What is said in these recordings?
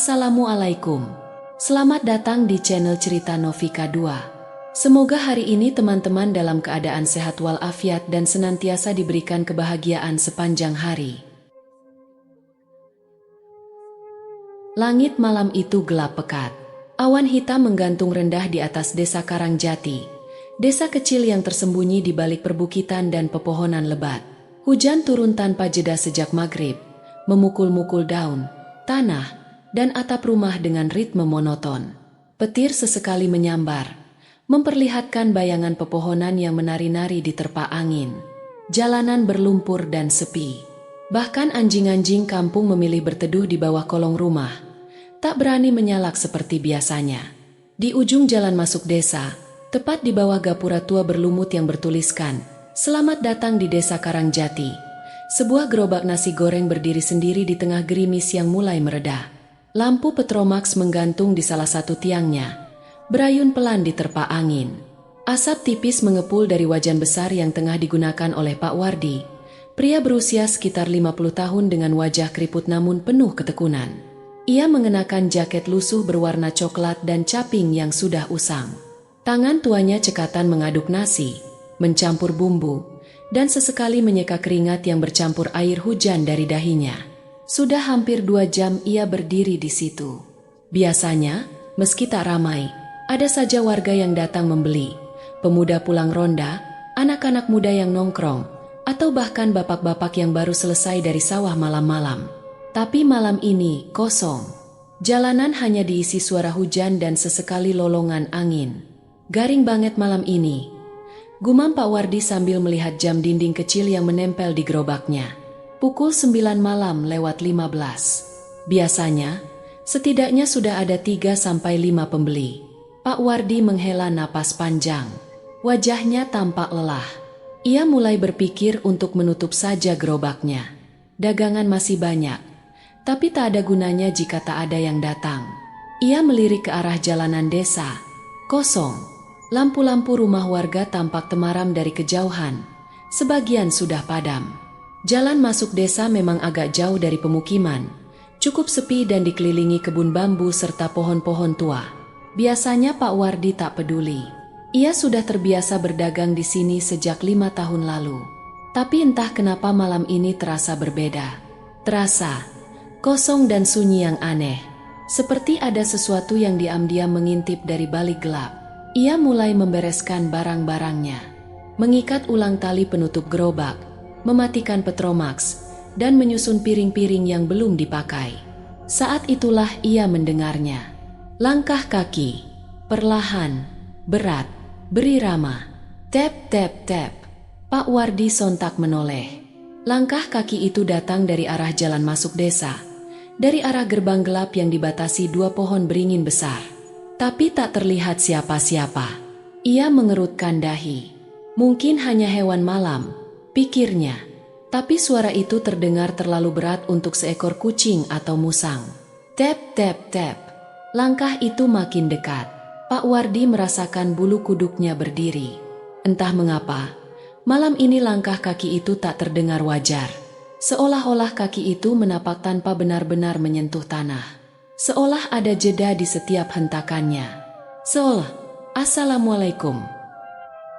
Assalamualaikum. Selamat datang di channel Cerita Novika 2. Semoga hari ini teman-teman dalam keadaan sehat walafiat dan senantiasa diberikan kebahagiaan sepanjang hari. Langit malam itu gelap pekat. Awan hitam menggantung rendah di atas desa Karangjati. Desa kecil yang tersembunyi di balik perbukitan dan pepohonan lebat. Hujan turun tanpa jeda sejak maghrib, memukul-mukul daun, tanah, dan atap rumah dengan ritme monoton. Petir sesekali menyambar, memperlihatkan bayangan pepohonan yang menari-nari di terpa angin. Jalanan berlumpur dan sepi. Bahkan anjing-anjing kampung memilih berteduh di bawah kolong rumah, tak berani menyalak seperti biasanya. Di ujung jalan masuk desa, tepat di bawah gapura tua berlumut yang bertuliskan, "Selamat datang di Desa Karangjati." Sebuah gerobak nasi goreng berdiri sendiri di tengah gerimis yang mulai mereda. Lampu Petromax menggantung di salah satu tiangnya, berayun pelan di terpa angin. Asap tipis mengepul dari wajan besar yang tengah digunakan oleh Pak Wardi, pria berusia sekitar 50 tahun dengan wajah keriput namun penuh ketekunan. Ia mengenakan jaket lusuh berwarna coklat dan caping yang sudah usang. Tangan tuanya cekatan mengaduk nasi, mencampur bumbu, dan sesekali menyeka keringat yang bercampur air hujan dari dahinya. Sudah hampir 2 jam ia berdiri di situ. Biasanya, meski tak ramai, ada saja warga yang datang membeli. Pemuda pulang ronda, anak-anak muda yang nongkrong, atau bahkan bapak-bapak yang baru selesai dari sawah malam-malam. Tapi malam ini kosong. Jalanan hanya diisi suara hujan dan sesekali lolongan angin. Garing banget malam ini, gumam Pak Wardi sambil melihat jam dinding kecil yang menempel di gerobaknya. Pukul 9 malam lewat 15. Biasanya, setidaknya sudah ada 3-5 pembeli. Pak Wardi menghela napas panjang. Wajahnya tampak lelah. Ia mulai berpikir untuk menutup saja gerobaknya. Dagangan masih banyak, tapi tak ada gunanya jika tak ada yang datang. Ia melirik ke arah jalanan desa. Kosong. Lampu-lampu rumah warga tampak temaram dari kejauhan. Sebagian sudah padam. Jalan masuk desa memang agak jauh dari pemukiman, cukup sepi dan dikelilingi kebun bambu serta pohon-pohon tua. Biasanya Pak Wardi tak peduli. Ia sudah terbiasa berdagang di sini sejak 5 tahun lalu. Tapi entah kenapa malam ini terasa berbeda. Terasa kosong dan sunyi yang aneh, seperti ada sesuatu yang diam-diam mengintip dari balik gelap. Ia mulai membereskan barang-barangnya, mengikat ulang tali penutup gerobak, mematikan Petromax, dan menyusun piring-piring yang belum dipakai. Saat itulah ia mendengarnya. Langkah kaki, perlahan, berat, berirama. Tap, tap, tap. Pak Wardi sontak menoleh. Langkah kaki itu datang dari arah jalan masuk desa, dari arah gerbang gelap yang dibatasi 2 pohon beringin besar. Tapi tak terlihat siapa-siapa. Ia mengerutkan dahi. Mungkin hanya hewan malam, pikirnya, tapi suara itu terdengar terlalu berat untuk seekor kucing atau musang. Tap, tap, tap. Langkah itu makin dekat. Pak Wardi merasakan bulu kuduknya berdiri. Entah mengapa, malam ini langkah kaki itu tak terdengar wajar. Seolah-olah kaki itu menapak tanpa benar-benar menyentuh tanah. Seolah ada jeda di setiap hentakannya. Seolah, "Assalamualaikum."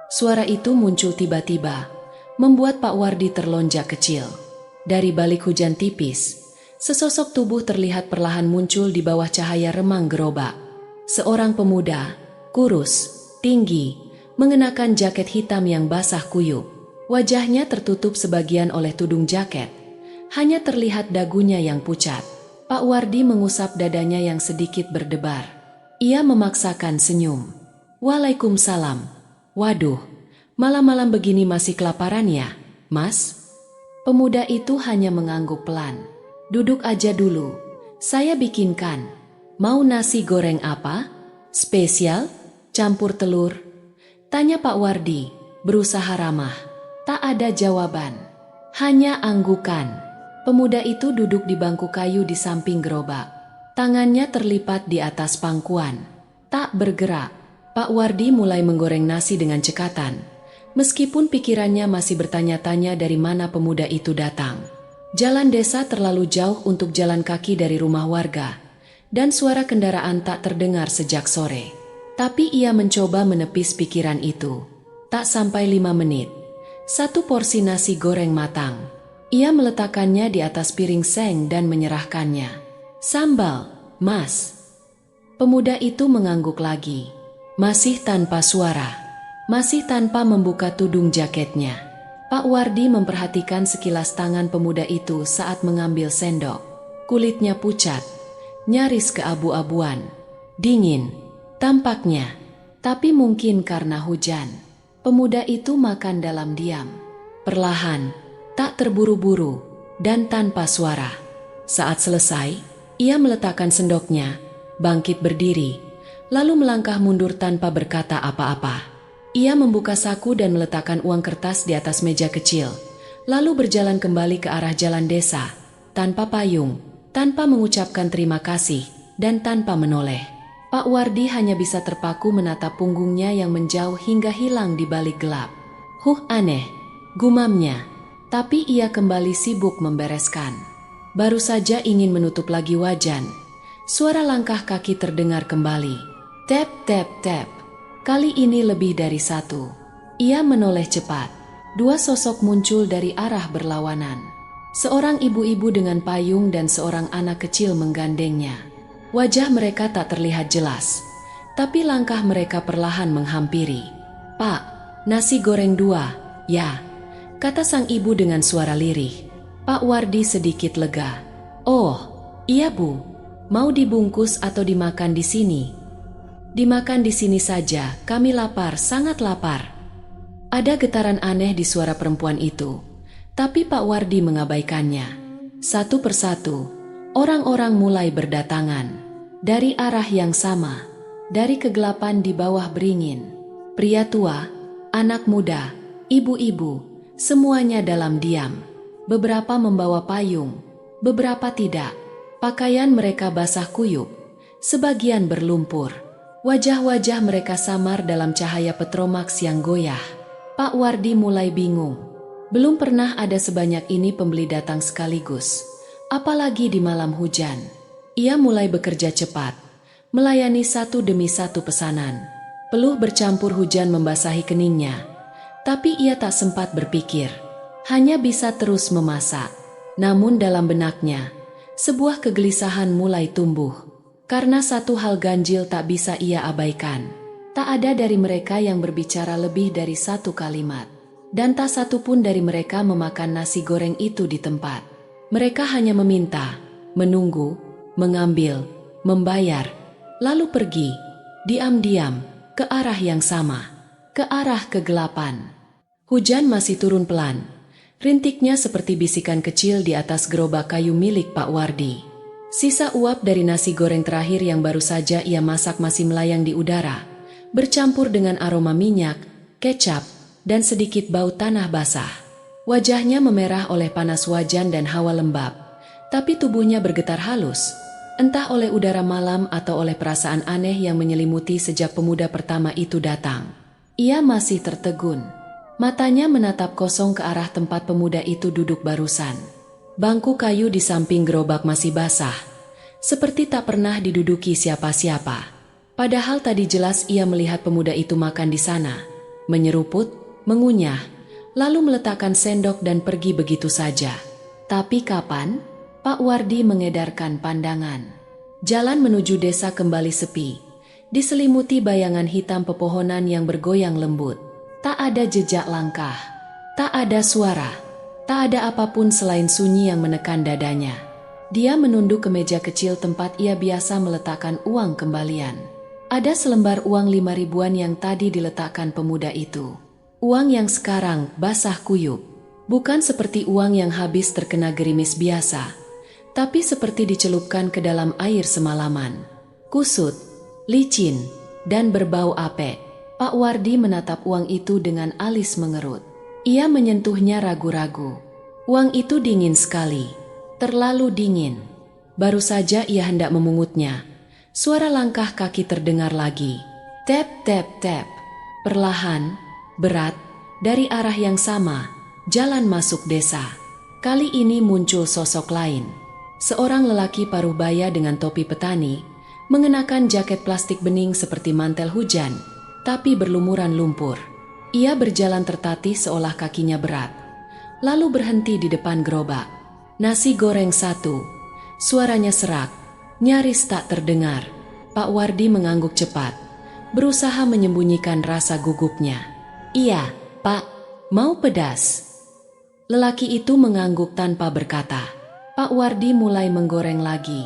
Suara itu muncul tiba-tiba, membuat Pak Wardi terlonjak kecil. Dari balik hujan tipis, sesosok tubuh terlihat perlahan muncul di bawah cahaya remang gerobak. Seorang pemuda, kurus, tinggi, mengenakan jaket hitam yang basah kuyup. Wajahnya tertutup sebagian oleh tudung jaket. Hanya terlihat dagunya yang pucat. Pak Wardi mengusap dadanya yang sedikit berdebar. Ia memaksakan senyum. "Waalaikumsalam. Waduh, malam-malam begini masih kelaparan ya, Mas?" Pemuda itu hanya mengangguk pelan. "Duduk aja dulu, saya bikinkan. Mau nasi goreng apa? Spesial? Campur telur?" tanya Pak Wardi, berusaha ramah. Tak ada jawaban, hanya anggukan. Pemuda itu duduk di bangku kayu di samping gerobak. Tangannya terlipat di atas pangkuan, tak bergerak. Pak Wardi mulai menggoreng nasi dengan cekatan, meskipun pikirannya masih bertanya-tanya dari mana pemuda itu datang. Jalan desa terlalu jauh untuk jalan kaki dari rumah warga, dan suara kendaraan tak terdengar sejak sore. Tapi ia mencoba menepis pikiran itu. Tak sampai 5 menit, 1 porsi nasi goreng matang. Ia meletakkannya di atas piring seng dan menyerahkannya. "Sambal, Mas." Pemuda itu mengangguk lagi. Masih tanpa suara. Masih tanpa membuka tudung jaketnya. Pak Wardi memperhatikan sekilas tangan pemuda itu saat mengambil sendok. Kulitnya pucat, nyaris keabu-abuan. Dingin, tampaknya. Tapi mungkin karena hujan. Pemuda itu makan dalam diam. Perlahan, tak terburu-buru, dan tanpa suara. Saat selesai, ia meletakkan sendoknya, bangkit berdiri, lalu melangkah mundur tanpa berkata apa-apa. Ia membuka saku dan meletakkan uang kertas di atas meja kecil, lalu berjalan kembali ke arah jalan desa, tanpa payung, tanpa mengucapkan terima kasih, dan tanpa menoleh. Pak Wardi hanya bisa terpaku menatap punggungnya yang menjauh hingga hilang di balik gelap. Aneh, gumamnya. Tapi ia kembali sibuk membereskan. Baru saja ingin menutup lagi wajan, suara langkah kaki terdengar kembali. Tap, tap, tap. Kali ini lebih dari 1. Ia menoleh cepat. 2 sosok muncul dari arah berlawanan. Seorang ibu-ibu dengan payung dan seorang anak kecil menggandengnya. Wajah mereka tak terlihat jelas, tapi langkah mereka perlahan menghampiri. "Pak, nasi goreng 2, ya," kata sang ibu dengan suara lirih. Pak Wardi sedikit lega. "Oh, iya Bu, mau dibungkus atau dimakan di sini?" "Dimakan di sini saja, kami lapar, sangat lapar." Ada getaran aneh di suara perempuan itu, tapi Pak Wardi mengabaikannya. Satu persatu, orang-orang mulai berdatangan. Dari arah yang sama, dari kegelapan di bawah beringin. Pria tua, anak muda, ibu-ibu, semuanya dalam diam. Beberapa membawa payung, beberapa tidak. Pakaian mereka basah kuyup, sebagian berlumpur. Wajah-wajah mereka samar dalam cahaya petromax yang goyah. Pak Wardi mulai bingung. Belum pernah ada sebanyak ini pembeli datang sekaligus, apalagi di malam hujan. Ia mulai bekerja cepat, melayani 1 demi 1 pesanan. Peluh bercampur hujan membasahi keningnya, tapi ia tak sempat berpikir. Hanya bisa terus memasak. Namun dalam benaknya, sebuah kegelisahan mulai tumbuh. Karena satu hal ganjil tak bisa ia abaikan. Tak ada dari mereka yang berbicara lebih dari 1 kalimat. Dan tak satu pun dari mereka memakan nasi goreng itu di tempat. Mereka hanya meminta, menunggu, mengambil, membayar, lalu pergi, diam-diam, ke arah yang sama, ke arah kegelapan. Hujan masih turun pelan, rintiknya seperti bisikan kecil di atas gerobak kayu milik Pak Wardi. Sisa uap dari nasi goreng terakhir yang baru saja ia masak masih melayang di udara, bercampur dengan aroma minyak, kecap, dan sedikit bau tanah basah. Wajahnya memerah oleh panas wajan dan hawa lembab, tapi tubuhnya bergetar halus. Entah oleh udara malam atau oleh perasaan aneh yang menyelimuti sejak pemuda pertama itu datang. Ia masih tertegun. Matanya menatap kosong ke arah tempat pemuda itu duduk barusan. Bangku kayu di samping gerobak masih basah, seperti tak pernah diduduki siapa-siapa. Padahal tadi jelas ia melihat pemuda itu makan di sana, menyeruput, mengunyah, lalu meletakkan sendok dan pergi begitu saja. Tapi kapan? Pak Wardi mengedarkan pandangan. Jalan menuju desa kembali sepi, diselimuti bayangan hitam pepohonan yang bergoyang lembut. Tak ada jejak langkah, tak ada suara, tak ada apapun selain sunyi yang menekan dadanya. Dia menunduk ke meja kecil tempat ia biasa meletakkan uang kembalian. Ada selembar uang 5 ribuan yang tadi diletakkan pemuda itu. Uang yang sekarang basah kuyup, bukan seperti uang yang habis terkena gerimis biasa, tapi seperti dicelupkan ke dalam air semalaman. Kusut, licin, dan berbau apek. Pak Wardi menatap uang itu dengan alis mengerut. Ia menyentuhnya ragu-ragu. Uang itu dingin sekali, terlalu dingin. Baru saja ia hendak memungutnya, suara langkah kaki terdengar lagi. Tap, tap, tap. Perlahan, berat, dari arah yang sama, jalan masuk desa. Kali ini muncul sosok lain. Seorang lelaki paruh baya dengan topi petani, mengenakan jaket plastik bening seperti mantel hujan, tapi berlumuran lumpur. Ia berjalan tertatih seolah kakinya berat, lalu berhenti di depan gerobak. "Nasi goreng satu." Suaranya serak, nyaris tak terdengar. Pak Wardi mengangguk cepat, berusaha menyembunyikan rasa gugupnya. "Iya, Pak, mau pedas?" Lelaki itu mengangguk tanpa berkata. Pak Wardi mulai menggoreng lagi.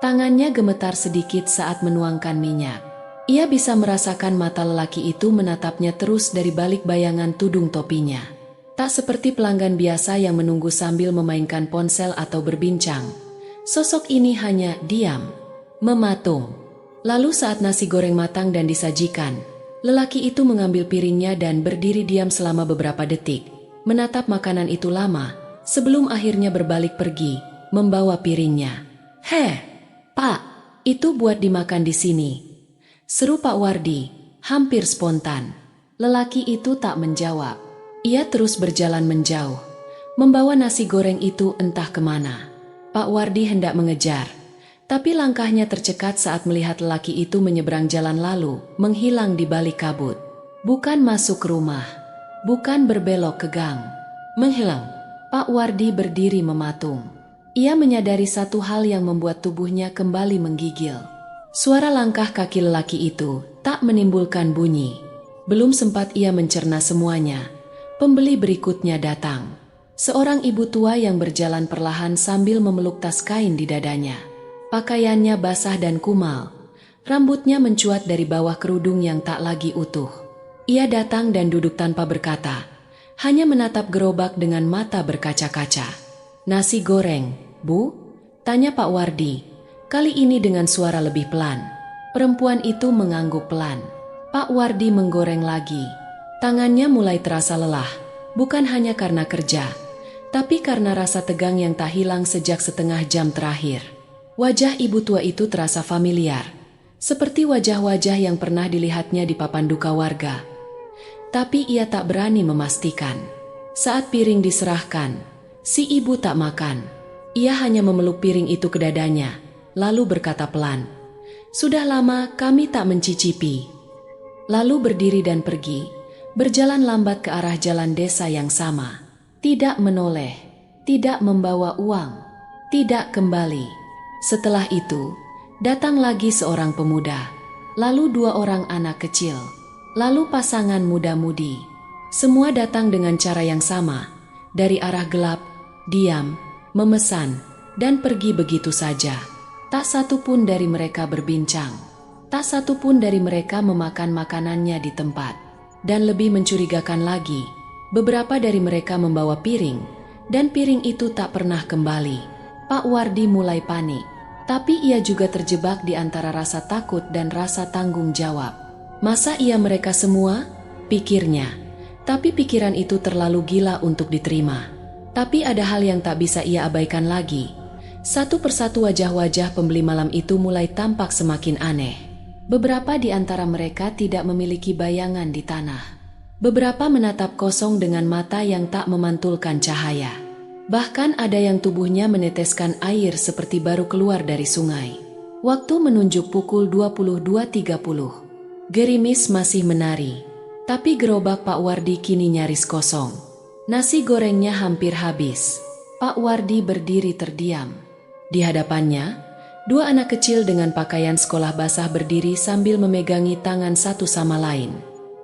Tangannya gemetar sedikit saat menuangkan minyak. Ia bisa merasakan mata lelaki itu menatapnya terus dari balik bayangan tudung topinya. Tak seperti pelanggan biasa yang menunggu sambil memainkan ponsel atau berbincang. Sosok ini hanya diam, mematung. Lalu saat nasi goreng matang dan disajikan, lelaki itu mengambil piringnya dan berdiri diam selama beberapa detik. Menatap makanan itu lama, sebelum akhirnya berbalik pergi, membawa piringnya. "Heh, Pak, itu buat dimakan di sini," seru Pak Wardi, hampir spontan. Lelaki itu tak menjawab. Ia terus berjalan menjauh, membawa nasi goreng itu entah kemana. Pak Wardi hendak mengejar, tapi langkahnya tercekat saat melihat lelaki itu menyeberang jalan lalu, menghilang di balik kabut. Bukan masuk rumah, bukan berbelok ke gang, menghilang. Pak Wardi berdiri mematung. Ia menyadari satu hal yang membuat tubuhnya kembali menggigil. Suara langkah kaki lelaki itu tak menimbulkan bunyi. Belum sempat ia mencerna semuanya, pembeli berikutnya datang. Seorang ibu tua yang berjalan perlahan sambil memeluk tas kain di dadanya. Pakaiannya basah dan kumal, rambutnya mencuat dari bawah kerudung yang tak lagi utuh. Ia datang dan duduk tanpa berkata, hanya menatap gerobak dengan mata berkaca-kaca. "Nasi goreng, Bu?" tanya Pak Wardi, kali ini dengan suara lebih pelan. Perempuan itu mengangguk pelan. Pak Wardi menggoreng lagi. Tangannya mulai terasa lelah, bukan hanya karena kerja, tapi karena rasa tegang yang tak hilang sejak setengah jam terakhir. Wajah ibu tua itu terasa familiar, seperti wajah-wajah yang pernah dilihatnya di papan duka warga. Tapi ia tak berani memastikan. Saat piring diserahkan, si ibu tak makan. Ia hanya memeluk piring itu ke dadanya, lalu berkata pelan, "Sudah lama kami tak mencicipi." Lalu berdiri dan pergi, berjalan lambat ke arah jalan desa yang sama. Tidak menoleh, tidak membawa uang, tidak kembali. Setelah itu, datang lagi seorang pemuda, lalu dua orang anak kecil, lalu pasangan muda-mudi. Semua datang dengan cara yang sama, dari arah gelap, diam, memesan, dan pergi begitu saja. Tak satu pun dari mereka berbincang, tak satu pun dari mereka memakan makanannya di tempat. Dan lebih mencurigakan lagi, beberapa dari mereka membawa piring, dan piring itu tak pernah kembali. Pak Wardi mulai panik, tapi ia juga terjebak di antara rasa takut dan rasa tanggung jawab. Masa ia mereka semua? Pikirnya. Tapi pikiran itu terlalu gila untuk diterima. Tapi ada hal yang tak bisa ia abaikan lagi. Satu persatu wajah-wajah pembeli malam itu mulai tampak semakin aneh. Beberapa di antara mereka tidak memiliki bayangan di tanah. Beberapa menatap kosong dengan mata yang tak memantulkan cahaya. Bahkan ada yang tubuhnya meneteskan air seperti baru keluar dari sungai. Waktu menunjuk pukul 22.30. Gerimis masih menari, tapi gerobak Pak Wardi kini nyaris kosong. Nasi gorengnya hampir habis. Pak Wardi berdiri terdiam. Di hadapannya, dua anak kecil dengan pakaian sekolah basah berdiri sambil memegangi tangan satu sama lain.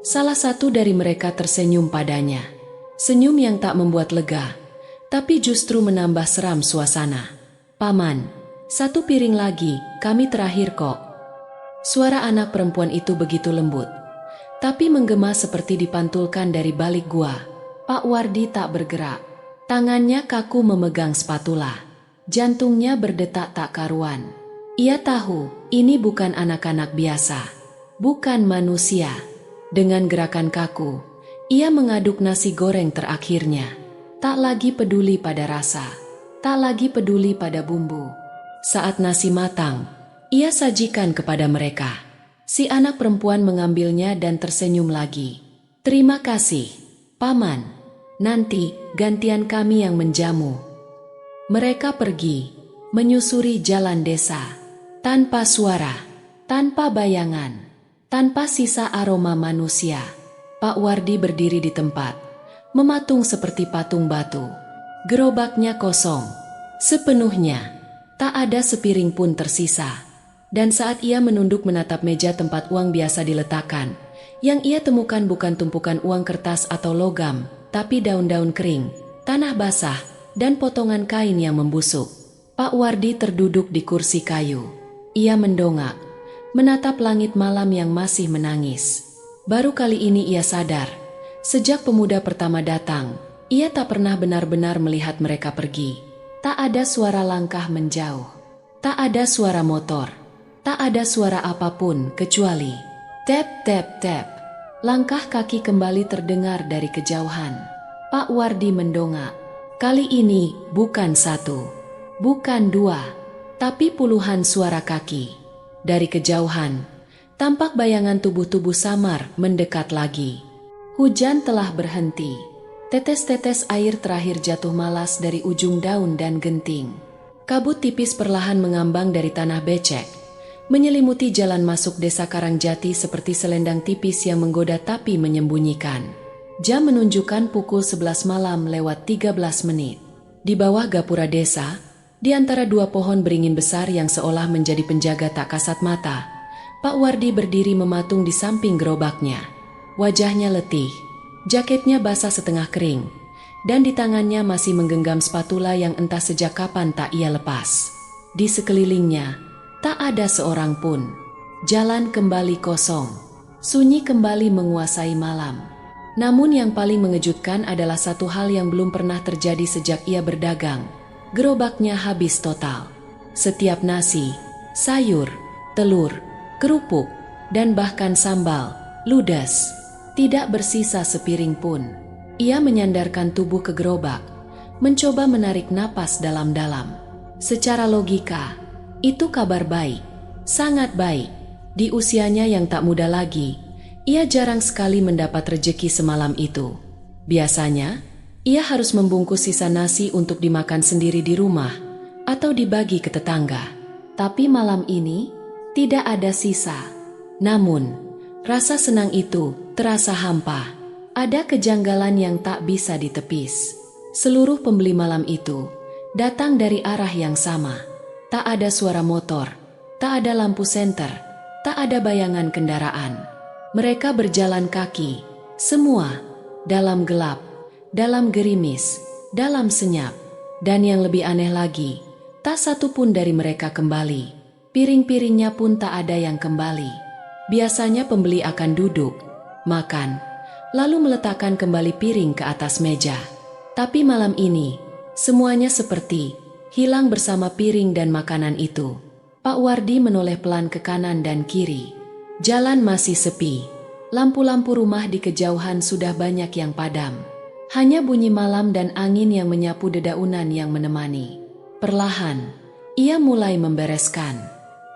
Salah satu dari mereka tersenyum padanya. Senyum yang tak membuat lega, tapi justru menambah seram suasana. "Paman, satu piring lagi, kami terakhir kok." Suara anak perempuan itu begitu lembut, tapi menggema seperti dipantulkan dari balik gua. Pak Wardi tak bergerak. Tangannya kaku memegang spatula. Jantungnya berdetak tak karuan. Ia tahu, ini bukan anak-anak biasa. Bukan manusia. Dengan gerakan kaku, ia mengaduk nasi goreng terakhirnya. Tak lagi peduli pada rasa, tak lagi peduli pada bumbu. Saat nasi matang, ia sajikan kepada mereka. Si anak perempuan mengambilnya dan tersenyum lagi. "Terima kasih, Paman. Nanti gantian kami yang menjamu." Mereka pergi, menyusuri jalan desa. Tanpa suara, Tanpa bayangan, tanpa sisa aroma manusia, Pak Wardi berdiri di tempat, mematung seperti patung batu. Gerobaknya kosong, sepenuhnya, tak ada sepiring pun tersisa. Dan saat ia menunduk menatap meja tempat uang biasa diletakkan, yang ia temukan bukan tumpukan uang kertas atau logam, tapi daun-daun kering, tanah basah, dan potongan kain yang membusuk. Pak Wardi terduduk di kursi kayu. Ia mendongak, menatap langit malam yang masih menangis. Baru kali ini ia sadar, sejak pemuda pertama datang, ia tak pernah benar-benar melihat mereka pergi. Tak ada suara langkah menjauh, tak ada suara motor, tak ada suara apapun kecuali tap tap tap. Langkah kaki kembali terdengar dari kejauhan. Pak Wardi mendongak. Kali ini bukan satu, bukan dua, tapi puluhan suara kaki. Dari kejauhan, tampak bayangan tubuh-tubuh samar mendekat lagi. Hujan telah berhenti. Tetes-tetes air terakhir jatuh malas dari ujung daun dan genting. Kabut tipis perlahan mengambang dari tanah becek, menyelimuti jalan masuk desa Karangjati seperti selendang tipis yang menggoda tapi menyembunyikan. Jam menunjukkan pukul 11 malam lewat 13 menit. Di bawah gapura desa, di antara dua pohon beringin besar yang seolah menjadi penjaga tak kasat mata, Pak Wardi berdiri mematung di samping gerobaknya. Wajahnya letih, jaketnya basah setengah kering, dan di tangannya masih menggenggam spatula yang entah sejak kapan tak ia lepas. Di sekelilingnya, tak ada seorang pun. Jalan kembali kosong. Sunyi kembali menguasai malam. Namun yang paling mengejutkan adalah satu hal yang belum pernah terjadi sejak ia berdagang. Gerobaknya habis total. Setiap nasi, sayur, telur, kerupuk, dan bahkan sambal, ludes, tidak bersisa sepiring pun. Ia menyandarkan tubuh ke gerobak, mencoba menarik napas dalam-dalam. Secara logika, itu kabar baik, sangat baik. Di usianya yang tak muda lagi, ia jarang sekali mendapat rejeki semalam itu. Biasanya, ia harus membungkus sisa nasi untuk dimakan sendiri di rumah atau dibagi ke tetangga. Tapi malam ini, tidak ada sisa. Namun, rasa senang itu terasa hampa. Ada kejanggalan yang tak bisa ditepis. Seluruh pembeli malam itu datang dari arah yang sama. Tak ada suara motor, tak ada lampu senter, tak ada bayangan kendaraan. Mereka berjalan kaki, semua dalam gelap, dalam gerimis, dalam senyap. Dan yang lebih aneh lagi, tak satu pun dari mereka kembali. Piring-piringnya pun tak ada yang kembali. Biasanya pembeli akan duduk, makan, lalu meletakkan kembali piring ke atas meja. Tapi malam ini, semuanya seperti hilang bersama piring dan makanan itu. Pak Wardi menoleh pelan ke kanan dan kiri. Jalan masih sepi. Lampu-lampu rumah di kejauhan sudah banyak yang padam. Hanya bunyi malam dan angin yang menyapu dedaunan yang menemani. Perlahan, ia mulai membereskan.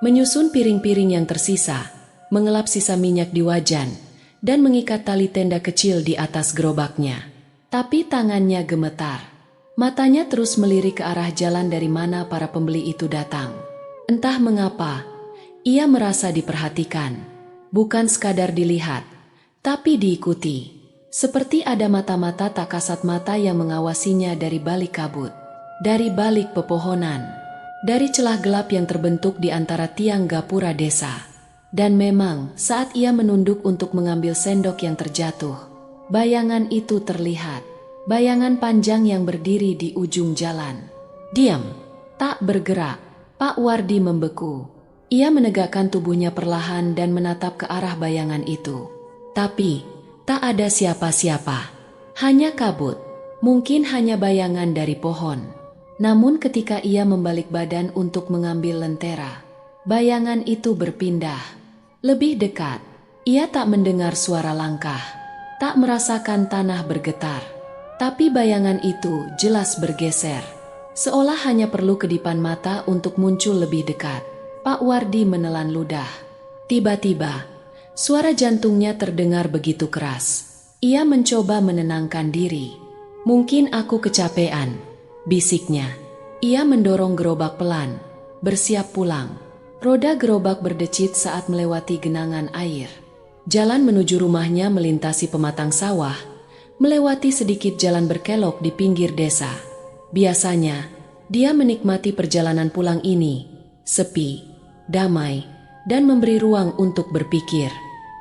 Menyusun piring-piring yang tersisa, mengelap sisa minyak di wajan, dan mengikat tali tenda kecil di atas gerobaknya. Tapi tangannya gemetar. Matanya terus melirik ke arah jalan dari mana para pembeli itu datang. Entah mengapa, ia merasa diperhatikan. Bukan sekadar dilihat, tapi diikuti. Seperti ada mata-mata tak kasat mata yang mengawasinya dari balik kabut, dari balik pepohonan, dari celah gelap yang terbentuk di antara tiang gapura desa. Dan memang, saat ia menunduk untuk mengambil sendok yang terjatuh, bayangan itu terlihat. Bayangan panjang yang berdiri di ujung jalan. Diam, tak bergerak. Pak Wardi membeku. Ia menegakkan tubuhnya perlahan dan menatap ke arah bayangan itu. Tapi, tak ada siapa-siapa. Hanya kabut. Mungkin hanya bayangan dari pohon. Namun ketika ia membalik badan untuk mengambil lentera, bayangan itu berpindah. Lebih dekat. Ia tak mendengar suara langkah. Tak merasakan tanah bergetar. Tapi bayangan itu jelas bergeser, seolah hanya perlu kedipan mata untuk muncul lebih dekat. Pak Wardi menelan ludah. Tiba-tiba, suara jantungnya terdengar begitu keras. Ia mencoba menenangkan diri. Mungkin aku kecapean, bisiknya. Ia mendorong gerobak pelan, bersiap pulang. Roda gerobak berdecit saat melewati genangan air. Jalan menuju rumahnya melintasi pematang sawah, melewati sedikit jalan berkelok di pinggir desa. Biasanya, dia menikmati perjalanan pulang ini, sepi, damai, dan memberi ruang untuk berpikir.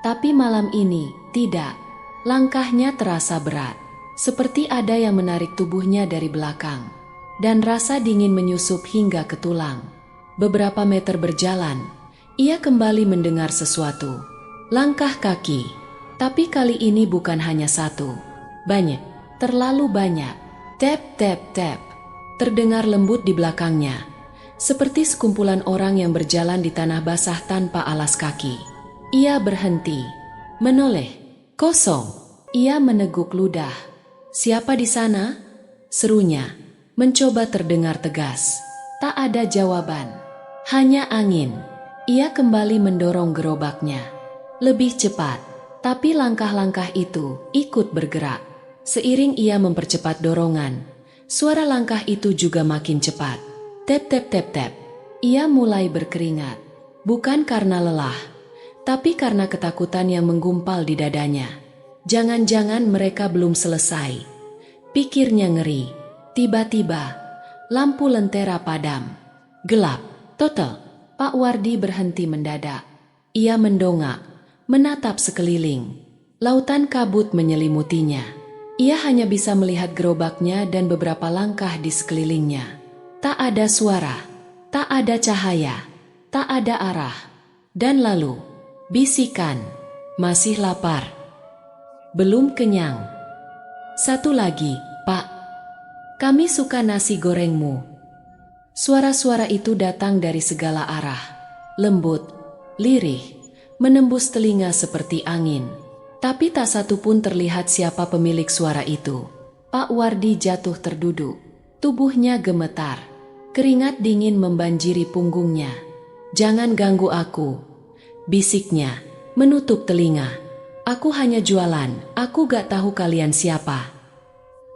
Tapi malam ini, tidak. Langkahnya terasa berat, seperti ada yang menarik tubuhnya dari belakang, dan rasa dingin menyusup hingga ke tulang. Beberapa meter berjalan, ia kembali mendengar sesuatu. Langkah kaki, tapi kali ini bukan hanya satu. Banyak, terlalu banyak. Tap, tap, tap. Terdengar lembut di belakangnya, seperti sekumpulan orang yang berjalan di tanah basah tanpa alas kaki. Ia berhenti, menoleh. Kosong. Ia meneguk ludah. "Siapa di sana?" serunya, mencoba terdengar tegas. Tak ada jawaban, hanya angin. Ia kembali mendorong gerobaknya. Lebih cepat, tapi langkah-langkah itu ikut bergerak. Seiring ia mempercepat dorongan, suara langkah itu juga makin cepat. Tap, tap, tap, tap. Ia mulai berkeringat, bukan karena lelah, tapi karena ketakutan yang menggumpal di dadanya. Jangan-jangan mereka belum selesai. Pikirnya ngeri. Tiba-tiba, lampu lentera padam. Gelap, total. Pak Wardi berhenti mendadak. Ia mendongak, menatap sekeliling. Lautan kabut menyelimutinya. Ia hanya bisa melihat gerobaknya dan beberapa langkah di sekelilingnya. Tak ada suara, tak ada cahaya, tak ada arah. Dan lalu, bisikan, "Masih lapar? Belum kenyang? Satu lagi, Pak. Kami suka nasi gorengmu." Suara-suara itu datang dari segala arah. Lembut, lirih, menembus telinga seperti angin. Tapi tak satu pun terlihat siapa pemilik suara itu. Pak Wardi jatuh terduduk. Tubuhnya gemetar. Keringat dingin membanjiri punggungnya. "Jangan ganggu aku," bisiknya, menutup telinga. "Aku hanya jualan, aku gak tahu kalian siapa."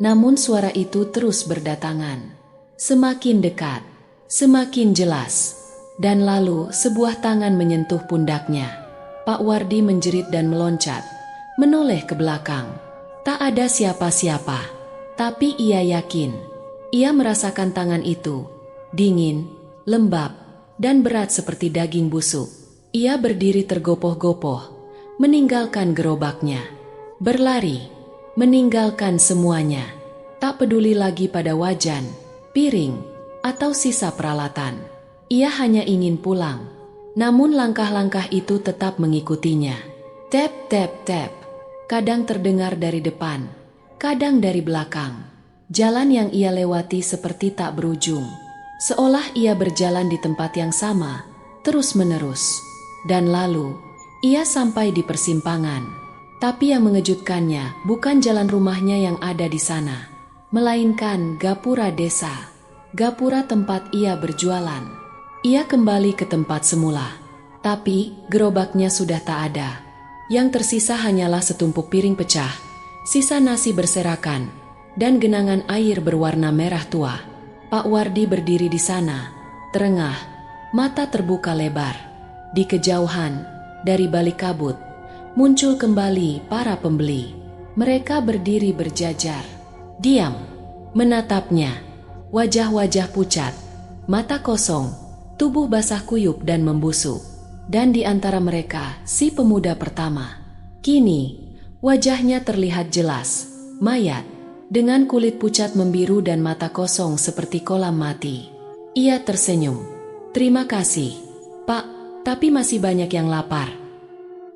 Namun suara itu terus berdatangan. Semakin dekat, semakin jelas. Dan lalu sebuah tangan menyentuh pundaknya. Pak Wardi menjerit dan meloncat, menoleh ke belakang. Tak ada siapa-siapa, tapi ia yakin. Ia merasakan tangan itu, dingin, lembab, dan berat seperti daging busuk. Ia berdiri tergopoh-gopoh, meninggalkan gerobaknya, berlari, meninggalkan semuanya. Tak peduli lagi pada wajan, piring, atau sisa peralatan. Ia hanya ingin pulang. Namun langkah-langkah itu tetap mengikutinya. Tap, tap, tap. Kadang terdengar dari depan, kadang dari belakang. Jalan yang ia lewati seperti tak berujung. Seolah ia berjalan di tempat yang sama, terus-menerus. Dan lalu, ia sampai di persimpangan. Tapi yang mengejutkannya bukan jalan rumahnya yang ada di sana, melainkan gapura desa, gapura tempat ia berjualan. Ia kembali ke tempat semula, tapi gerobaknya sudah tak ada. Yang tersisa hanyalah setumpuk piring pecah, sisa nasi berserakan, dan genangan air berwarna merah tua. Pak Wardi berdiri di sana, terengah, mata terbuka lebar. Di kejauhan, dari balik kabut, muncul kembali para pembeli. Mereka berdiri berjajar, diam, menatapnya. Wajah-wajah pucat, mata kosong, tubuh basah kuyup dan membusuk. Dan di antara mereka, si pemuda pertama. Kini, wajahnya terlihat jelas, mayat, dengan kulit pucat membiru dan mata kosong seperti kolam mati. Ia tersenyum. "Terima kasih, Pak, tapi masih banyak yang lapar."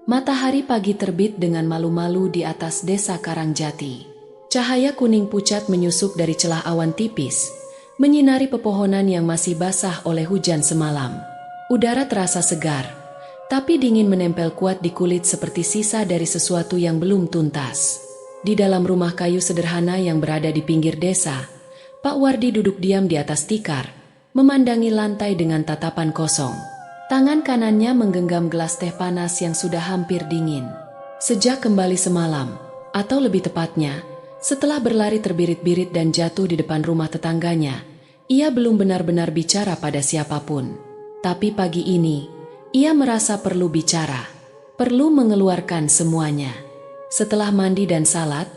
Matahari pagi terbit dengan malu-malu di atas desa Karangjati. Cahaya kuning pucat menyusup dari celah awan tipis, menyinari pepohonan yang masih basah oleh hujan semalam. Udara terasa segar, tapi dingin menempel kuat di kulit seperti sisa dari sesuatu yang belum tuntas. Di dalam rumah kayu sederhana yang berada di pinggir desa, Pak Wardi duduk diam di atas tikar, memandangi lantai dengan tatapan kosong. Tangan kanannya menggenggam gelas teh panas yang sudah hampir dingin. Sejak kembali semalam, atau lebih tepatnya, setelah berlari terbirit-birit dan jatuh di depan rumah tetangganya, ia belum benar-benar bicara pada siapapun. Tapi pagi ini, ia merasa perlu bicara, perlu mengeluarkan semuanya. Setelah mandi dan salat,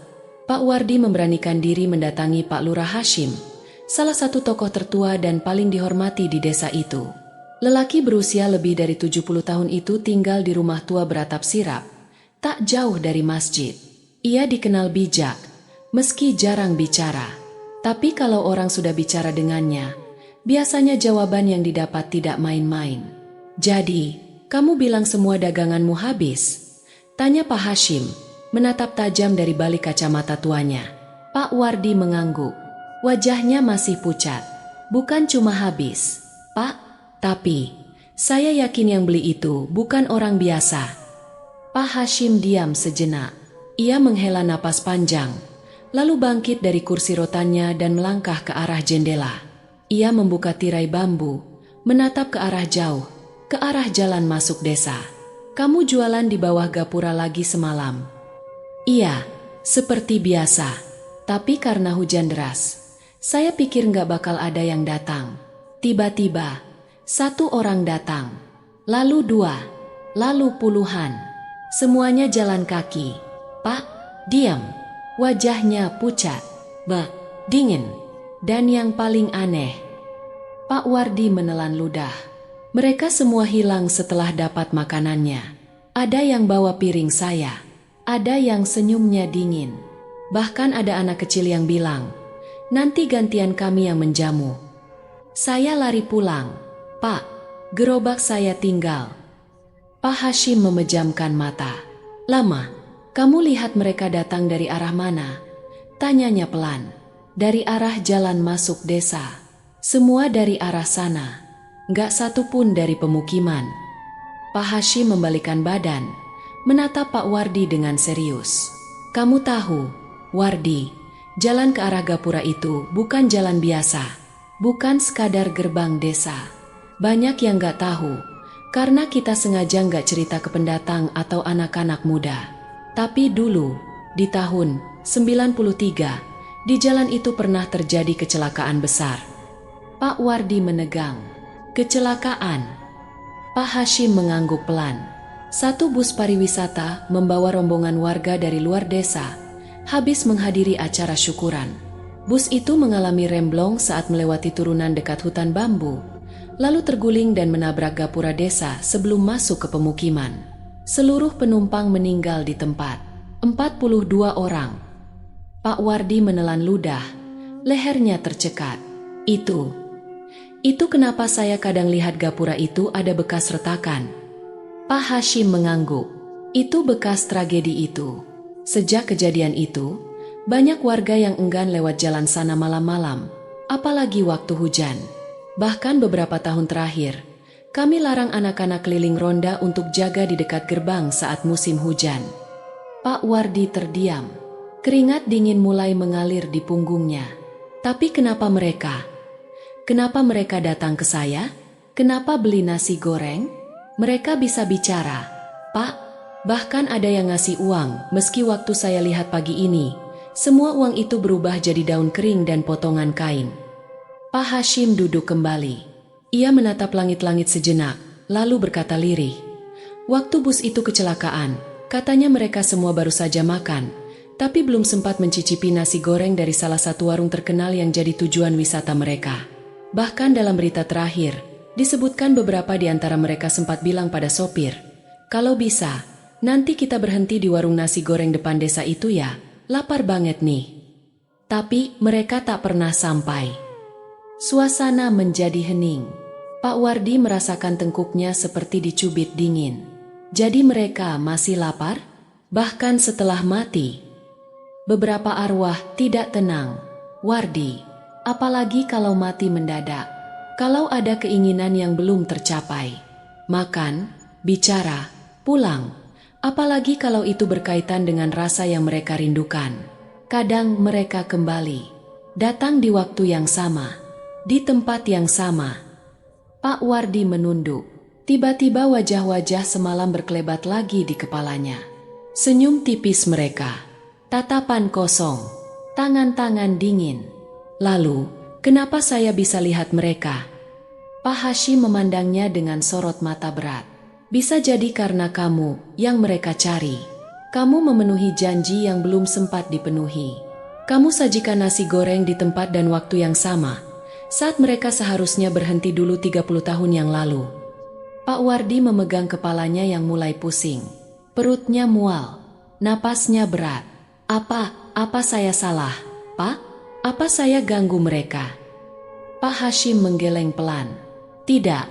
Pak Wardi memberanikan diri mendatangi Pak Lurah Hashim, salah satu tokoh tertua dan paling dihormati di desa itu. Lelaki berusia lebih dari 70 tahun itu tinggal di rumah tua beratap sirap, tak jauh dari masjid. Ia dikenal bijak, meski jarang bicara. Tapi kalau orang sudah bicara dengannya, biasanya jawaban yang didapat tidak main-main. "Jadi, kamu bilang semua daganganmu habis?" tanya Pak Hashim, menatap tajam dari balik kacamata tuanya. Pak Wardi mengangguk. Wajahnya masih pucat. "Bukan cuma habis, Pak, tapi saya yakin yang beli itu bukan orang biasa." Pak Hashim diam sejenak. Ia menghela napas panjang, lalu bangkit dari kursi rotannya dan melangkah ke arah jendela. Ia membuka tirai bambu, menatap ke arah jauh, ke arah jalan masuk desa. "Kamu jualan di bawah gapura lagi semalam?" "Iya, seperti biasa. Tapi karena hujan deras, saya pikir nggak bakal ada yang datang." Tiba-tiba, satu orang datang, lalu dua, lalu puluhan. Semuanya jalan kaki. "Pak, diam." Wajahnya pucat, dingin, dan yang paling aneh, Pak Wardi menelan ludah. Mereka semua hilang setelah dapat makanannya. Ada yang bawa piring saya, ada yang senyumnya dingin. Bahkan ada anak kecil yang bilang, "Nanti gantian kami yang menjamu." Saya lari pulang. "Pak, gerobak saya tinggal." Pak Hashim memejamkan mata. "Lama, kamu lihat mereka datang dari arah mana?" tanyanya pelan. "Dari arah jalan masuk desa. Semua dari arah sana. Nggak satu pun dari pemukiman." Pak Hashim membalikan badan, menatap Pak Wardi dengan serius. "Kamu tahu, Wardi, jalan ke arah gapura itu bukan jalan biasa, bukan sekadar gerbang desa. Banyak yang nggak tahu, karena kita sengaja nggak cerita ke pendatang atau anak-anak muda. Tapi dulu, di tahun 93, di jalan itu pernah terjadi kecelakaan besar." Pak Wardi menegang. "Kecelakaan?" Pak Hashim mengangguk pelan. Satu bus pariwisata membawa rombongan warga dari luar desa, habis menghadiri acara syukuran. Bus itu mengalami remblong saat melewati turunan dekat hutan bambu, lalu terguling dan menabrak gapura desa sebelum masuk ke pemukiman. Seluruh penumpang meninggal di tempat, 42 orang. Pak Wardi menelan ludah, lehernya tercekat. Itu kenapa saya kadang lihat gapura itu ada bekas retakan." Pak Hashim mengangguk. "Itu bekas tragedi itu. Sejak kejadian itu, banyak warga yang enggan lewat jalan sana malam-malam, apalagi waktu hujan. Bahkan beberapa tahun terakhir, kami larang anak-anak keliling ronda untuk jaga di dekat gerbang saat musim hujan." Pak Wardi terdiam. Keringat dingin mulai mengalir di punggungnya. "Tapi kenapa mereka? Kenapa mereka datang ke saya? Kenapa beli nasi goreng? Mereka bisa bicara, Pak. Bahkan ada yang ngasih uang, meski waktu saya lihat pagi ini, semua uang itu berubah jadi daun kering dan potongan kain." Pak Hashim duduk kembali. Ia menatap langit-langit sejenak, lalu berkata lirih, "Waktu bus itu kecelakaan, katanya mereka semua baru saja makan, tapi belum sempat mencicipi nasi goreng dari salah satu warung terkenal yang jadi tujuan wisata mereka. Bahkan dalam berita terakhir, disebutkan beberapa di antara mereka sempat bilang pada sopir, 'Kalau bisa, nanti kita berhenti di warung nasi goreng depan desa itu ya, lapar banget nih.' Tapi mereka tak pernah sampai." Suasana menjadi hening. Pak Wardi merasakan tengkuknya seperti dicubit dingin. Jadi mereka masih lapar? Bahkan setelah mati? Beberapa arwah tidak tenang. "Wardi, apalagi kalau mati mendadak, kalau ada keinginan yang belum tercapai. Makan, bicara, pulang. Apalagi kalau itu berkaitan dengan rasa yang mereka rindukan. Kadang mereka kembali, datang di waktu yang sama, di tempat yang sama." Pak Wardi menunduk. Tiba-tiba wajah-wajah semalam berkelebat lagi di kepalanya. Senyum tipis mereka, tatapan kosong, tangan-tangan dingin. "Lalu, kenapa saya bisa lihat mereka?" Pak Hashim memandangnya dengan sorot mata berat. Bisa jadi karena kamu yang mereka cari. Kamu memenuhi janji yang belum sempat dipenuhi. Kamu sajikan nasi goreng di tempat dan waktu yang sama, saat mereka seharusnya berhenti dulu 30 tahun yang lalu. Pak Wardi memegang kepalanya yang mulai pusing. Perutnya mual, napasnya berat. Apa saya salah, Pak? Apa saya ganggu mereka? Pak Hashim menggeleng pelan. Tidak,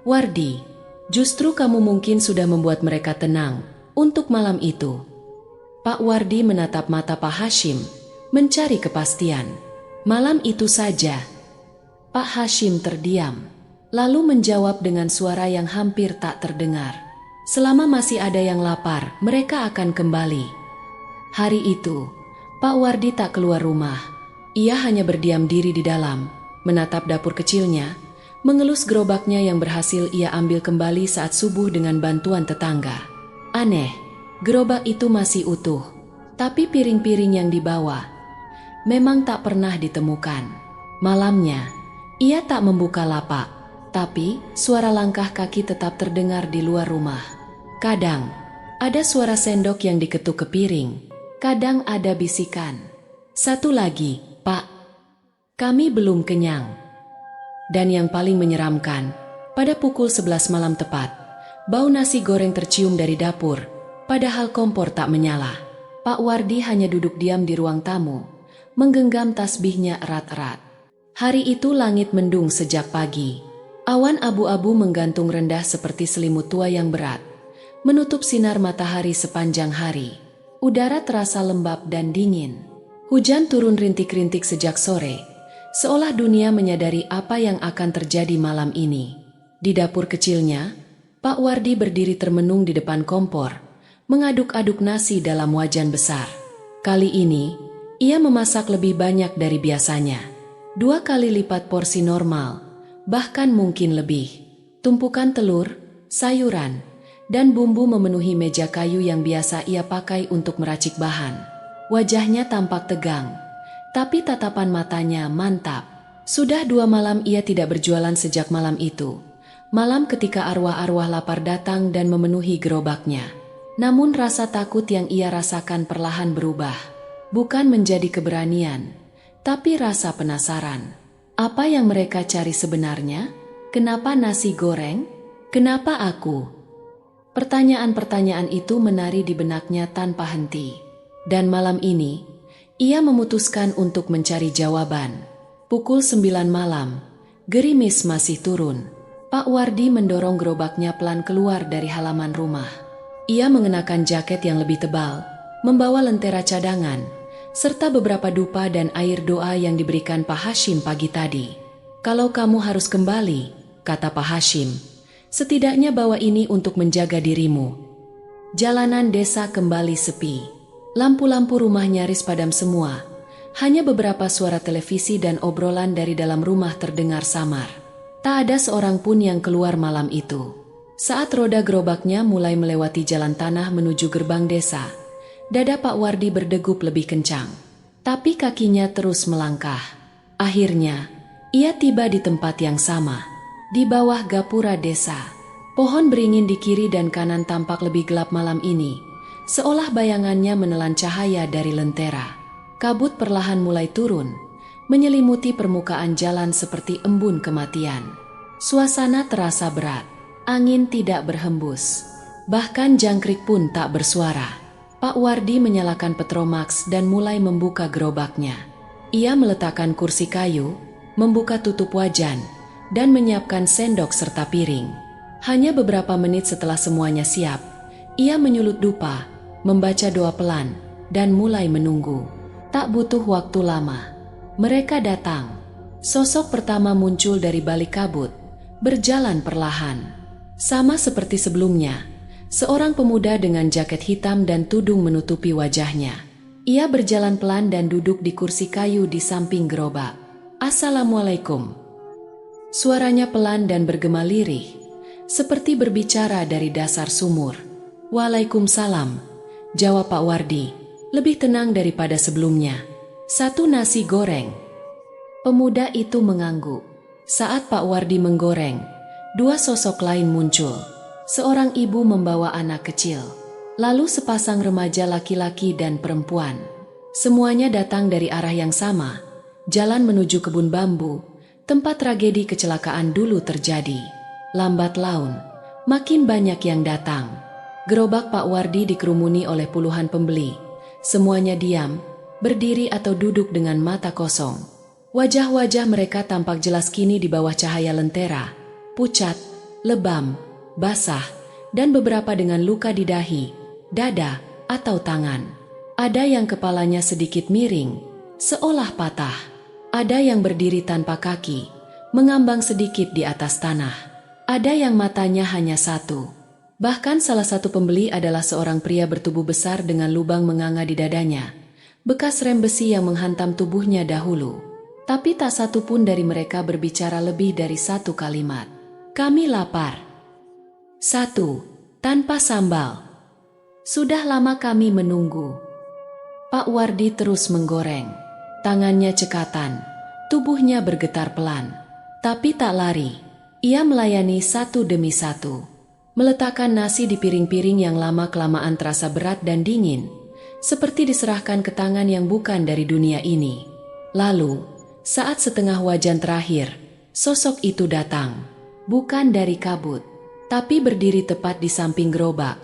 Wardi, justru kamu mungkin sudah membuat mereka tenang untuk malam itu. Pak Wardi menatap mata Pak Hashim, mencari kepastian. Malam itu saja. Pak Hashim terdiam, lalu menjawab dengan suara yang hampir tak terdengar. Selama masih ada yang lapar, mereka akan kembali. Hari itu, Pak Wardi tak keluar rumah. Ia hanya berdiam diri di dalam, menatap dapur kecilnya, mengelus gerobaknya yang berhasil ia ambil kembali saat subuh dengan bantuan tetangga. Aneh, gerobak itu masih utuh, tapi piring-piring yang dibawa memang tak pernah ditemukan. Malamnya, ia tak membuka lapak, tapi suara langkah kaki tetap terdengar di luar rumah. Kadang, ada suara sendok yang diketuk ke piring, kadang ada bisikan. Satu lagi, Pak, kami belum kenyang. Dan yang paling menyeramkan, pada pukul 11 malam tepat, bau nasi goreng tercium dari dapur, padahal kompor tak menyala. Pak Wardi hanya duduk diam di ruang tamu, menggenggam tasbihnya erat-erat. Hari itu langit mendung sejak pagi. Awan abu-abu menggantung rendah seperti selimut tua yang berat, menutup sinar matahari sepanjang hari. Udara terasa lembab dan dingin. Hujan turun rintik-rintik sejak sore, seolah dunia menyadari apa yang akan terjadi malam ini. Di dapur kecilnya, Pak Wardi berdiri termenung di depan kompor, mengaduk-aduk nasi dalam wajan besar. Kali ini, ia memasak lebih banyak dari biasanya. 2 kali lipat porsi normal, bahkan mungkin lebih. Tumpukan telur, sayuran, dan bumbu memenuhi meja kayu yang biasa ia pakai untuk meracik bahan. Wajahnya tampak tegang, tapi tatapan matanya mantap. Sudah 2 malam ia tidak berjualan sejak malam itu. Malam ketika arwah-arwah lapar datang dan memenuhi gerobaknya. Namun rasa takut yang ia rasakan perlahan berubah. Bukan menjadi keberanian, tapi rasa penasaran. Apa yang mereka cari sebenarnya? Kenapa nasi goreng? Kenapa aku? Pertanyaan-pertanyaan itu menari di benaknya tanpa henti. Dan malam ini, ia memutuskan untuk mencari jawaban. Pukul 9 malam, gerimis masih turun. Pak Wardi mendorong gerobaknya pelan keluar dari halaman rumah. Ia mengenakan jaket yang lebih tebal, membawa lentera cadangan, serta beberapa dupa dan air doa yang diberikan Pak Hashim pagi tadi. Kalau kamu harus kembali, kata Pak Hashim, setidaknya bawa ini untuk menjaga dirimu. Jalanan desa kembali sepi. Lampu-lampu rumah nyaris padam semua. Hanya beberapa suara televisi dan obrolan dari dalam rumah terdengar samar. Tak ada seorang pun yang keluar malam itu. Saat roda gerobaknya mulai melewati jalan tanah menuju gerbang desa, dada Pak Wardi berdegup lebih kencang. Tapi kakinya terus melangkah. Akhirnya, ia tiba di tempat yang sama. Di bawah gapura desa. Pohon beringin di kiri dan kanan tampak lebih gelap malam ini, seolah bayangannya menelan cahaya dari lentera. Kabut perlahan mulai turun, menyelimuti permukaan jalan seperti embun kematian. Suasana terasa berat, angin tidak berhembus, bahkan jangkrik pun tak bersuara. Pak Wardi menyalakan Petromax dan mulai membuka gerobaknya. Ia meletakkan kursi kayu, membuka tutup wajan, dan menyiapkan sendok serta piring. Hanya beberapa menit setelah semuanya siap, ia menyulut dupa, membaca doa pelan, dan mulai menunggu. Tak butuh waktu lama. Mereka datang. Sosok pertama muncul dari balik kabut, berjalan perlahan. Sama seperti sebelumnya, seorang pemuda dengan jaket hitam dan tudung menutupi wajahnya. Ia berjalan pelan dan duduk di kursi kayu di samping gerobak. Assalamualaikum. Suaranya pelan dan bergema lirih, seperti berbicara dari dasar sumur. Waalaikumsalam, jawab Pak Wardi, lebih tenang daripada sebelumnya. 1 nasi goreng. Pemuda itu mengangguk. Saat Pak Wardi menggoreng, dua sosok lain muncul. Seorang ibu membawa anak kecil, lalu sepasang remaja laki-laki dan perempuan. Semuanya datang dari arah yang sama, jalan menuju kebun bambu, tempat tragedi kecelakaan dulu terjadi. Lambat laun, makin banyak yang datang. Gerobak Pak Wardi dikerumuni oleh puluhan pembeli. Semuanya diam, berdiri atau duduk dengan mata kosong. Wajah-wajah mereka tampak jelas kini di bawah cahaya lentera, pucat, lebam, basah, dan beberapa dengan luka di dahi, dada, atau tangan. Ada yang kepalanya sedikit miring, seolah patah. Ada yang berdiri tanpa kaki, mengambang sedikit di atas tanah. Ada yang matanya hanya satu. Bahkan salah satu pembeli adalah seorang pria bertubuh besar dengan lubang menganga di dadanya. Bekas rem besi yang menghantam tubuhnya dahulu. Tapi tak satu pun dari mereka berbicara lebih dari satu kalimat. Kami lapar. 1. Tanpa sambal. Sudah lama kami menunggu. Pak Wardi terus menggoreng. Tangannya cekatan, tubuhnya bergetar pelan. Tapi tak lari. Ia melayani satu demi satu. Meletakkan nasi di piring-piring yang lama-kelamaan terasa berat dan dingin. Seperti diserahkan ke tangan yang bukan dari dunia ini. Lalu, saat setengah wajan terakhir, sosok itu datang. Bukan dari kabut, tapi berdiri tepat di samping gerobak.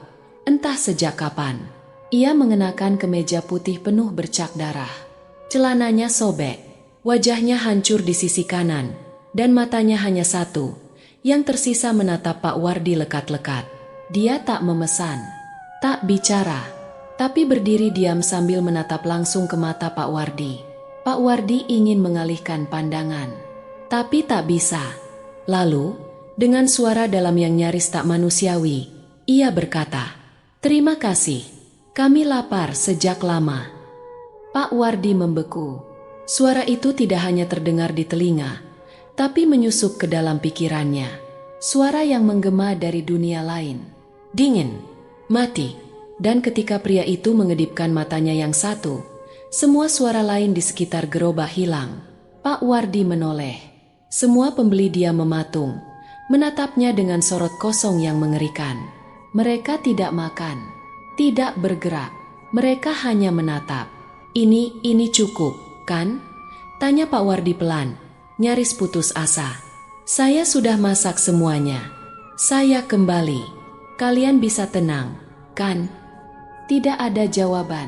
Entah sejak kapan. Ia mengenakan kemeja putih penuh bercak darah. Celananya sobek, wajahnya hancur di sisi kanan, dan matanya hanya satu, yang tersisa menatap Pak Wardi lekat-lekat. Dia tak memesan, tak bicara, tapi berdiri diam sambil menatap langsung ke mata Pak Wardi. Pak Wardi ingin mengalihkan pandangan, tapi tak bisa. Lalu, dengan suara dalam yang nyaris tak manusiawi, ia berkata, "Terima kasih, kami lapar sejak lama." Pak Wardi membeku. Suara itu tidak hanya terdengar di telinga, tapi menyusup ke dalam pikirannya. Suara yang menggema dari dunia lain. Dingin, mati. Dan ketika pria itu mengedipkan matanya yang satu, semua suara lain di sekitar gerobak hilang. Pak Wardi menoleh. Semua pembeli diam mematung, menatapnya dengan sorot kosong yang mengerikan. Mereka tidak makan, tidak bergerak. Mereka hanya menatap. Ini cukup, kan? Tanya Pak Wardi pelan, nyaris putus asa. Saya sudah masak semuanya. Saya kembali. Kalian bisa tenang, kan? Tidak ada jawaban.